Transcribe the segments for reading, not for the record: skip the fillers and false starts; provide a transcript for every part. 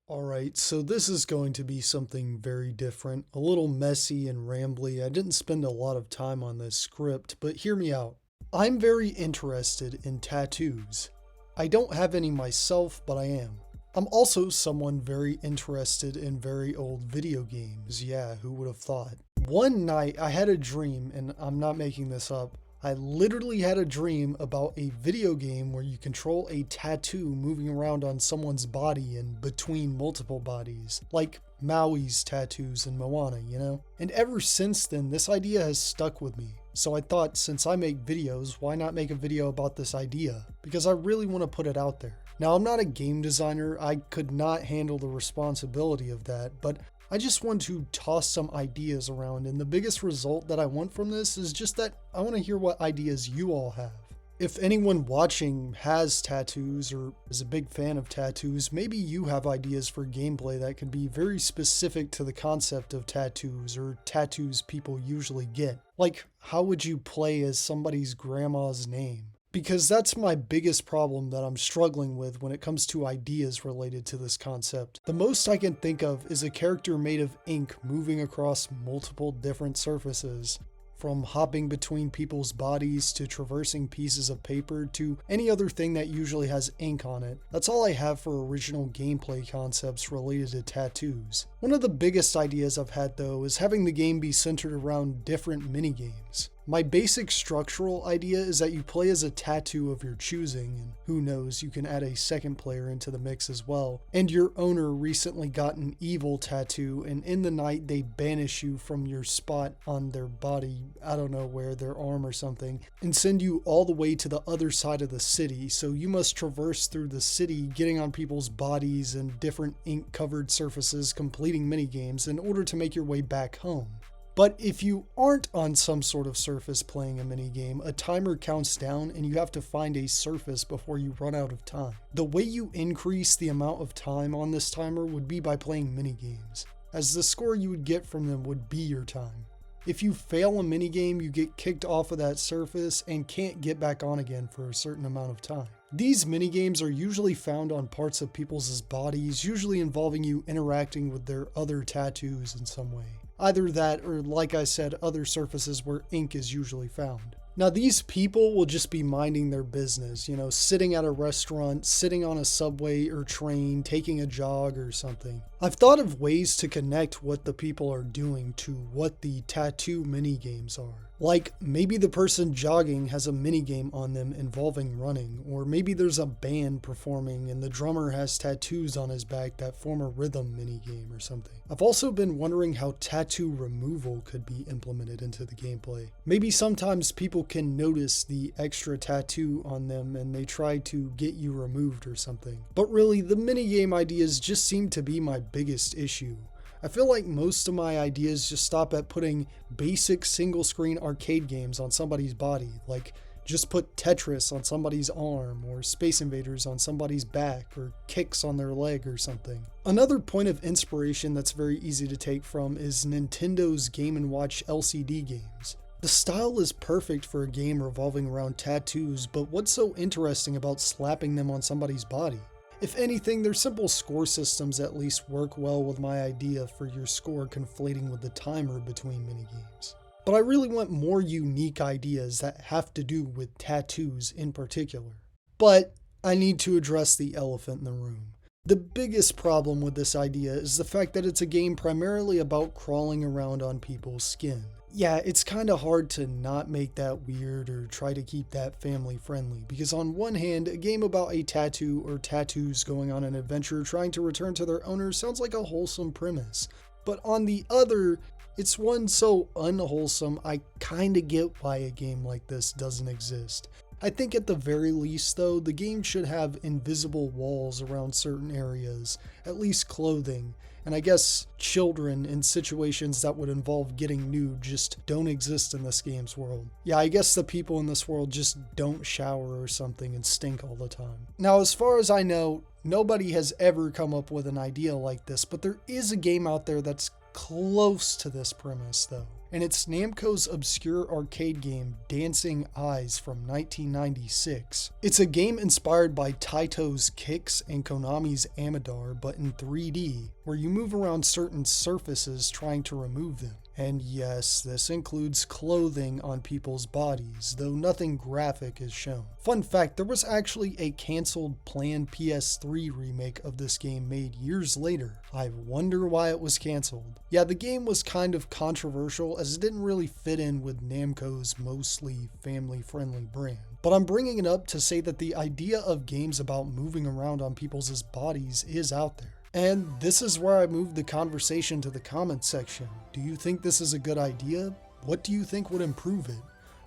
Alright, so this is going to be something very different, a little messy and rambly. I didn't spend a lot of time on this script, but hear me out. I'm very interested in tattoos. I don't have any myself, but I am. I'm also someone very interested in very old video games. Yeah, who would have thought? One night I had a dream, and I'm not making this up. I literally had a dream about a video game where you control a tattoo moving around on someone's body and between multiple bodies, like Maui's tattoos in Moana, you know? And ever since then, this idea has stuck with me. So I thought, since I make videos, why not make a video about this idea? Because I really want to put it out there. Now, I'm not a game designer. I could not handle the responsibility of that, but I just want to toss some ideas around, and the biggest result that I want from this is just that I want to hear what ideas you all have. If anyone watching has tattoos or is a big fan of tattoos, maybe you have ideas for gameplay that could be very specific to the concept of tattoos or tattoos people usually get. Like, how would you play as somebody's grandma's name? Because that's my biggest problem that I'm struggling with when it comes to ideas related to this concept. The most I can think of is a character made of ink moving across multiple different surfaces. From hopping between people's bodies to traversing pieces of paper to any other thing that usually has ink on it. That's all I have for original gameplay concepts related to tattoos. One of the biggest ideas I've had though is having the game be centered around different minigames. My basic structural idea is that you play as a tattoo of your choosing, and who knows, you can add a second player into the mix as well. And your owner recently got an evil tattoo, and in the night they banish you from your spot on their body, I don't know where, their arm or something, and send you all the way to the other side of the city. So you must traverse through the city, getting on people's bodies and different ink-covered surfaces, completing minigames in order to make your way back home. But if you aren't on some sort of surface playing a minigame, a timer counts down and you have to find a surface before you run out of time. The way you increase the amount of time on this timer would be by playing minigames, as the score you would get from them would be your time. If you fail a minigame, you get kicked off of that surface and can't get back on again for a certain amount of time. These minigames are usually found on parts of people's bodies, usually involving you interacting with their other tattoos in some way. Either that or, like I said, other surfaces where ink is usually found. Now, these people will just be minding their business, sitting at a restaurant, sitting on a subway or train, taking a jog or something. I've thought of ways to connect what the people are doing to what the tattoo minigames are. Like, maybe the person jogging has a minigame on them involving running, or maybe there's a band performing and the drummer has tattoos on his back that form a rhythm minigame or something. I've also been wondering how tattoo removal could be implemented into the gameplay. Maybe sometimes people can notice the extra tattoo on them and they try to get you removed or something. But really, the minigame ideas just seem to be my biggest issue. I feel like most of my ideas just stop at putting basic single screen arcade games on somebody's body, like just put Tetris on somebody's arm, or Space Invaders on somebody's back, or kicks on their leg or something. Another point of inspiration that's very easy to take from is Nintendo's Game & Watch LCD games. The style is perfect for a game revolving around tattoos, but what's so interesting about slapping them on somebody's body? If anything, their simple score systems at least work well with my idea for your score conflating with the timer between minigames. But I really want more unique ideas that have to do with tattoos in particular. But I need to address the elephant in the room. The biggest problem with this idea is the fact that it's a game primarily about crawling around on people's skin. Yeah, it's kinda hard to not make that weird or try to keep that family friendly, because on one hand, a game about a tattoo or tattoos going on an adventure trying to return to their owner sounds like a wholesome premise. But on the other, it's one so unwholesome I kinda get why a game like this doesn't exist. I think at the very least though, the game should have invisible walls around certain areas, at least clothing, and I guess children in situations that would involve getting nude just don't exist in this game's world. Yeah, I guess the people in this world just don't shower or something and stink all the time. Now, as far as I know, nobody has ever come up with an idea like this, but there is a game out there that's close to this premise though, and it's Namco's obscure arcade game Dancing Eyes from 1996. It's a game inspired by Taito's Kicks and Konami's Amadar, but in 3D, where you move around certain surfaces trying to remove them. And yes, this includes clothing on people's bodies, though nothing graphic is shown. Fun fact, there was actually a cancelled planned PS3 remake of this game made years later. I wonder why it was cancelled. Yeah, the game was kind of controversial as it didn't really fit in with Namco's mostly family-friendly brand. But I'm bringing it up to say that the idea of games about moving around on people's bodies is out there. And this is where I moved the conversation to the comments section. Do you think this is a good idea? What do you think would improve it?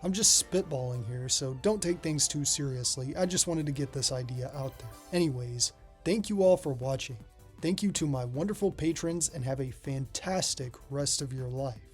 I'm just spitballing here, so don't take things too seriously. I just wanted to get this idea out there. Anyways, thank you all for watching. Thank you to my wonderful patrons and have a fantastic rest of your life.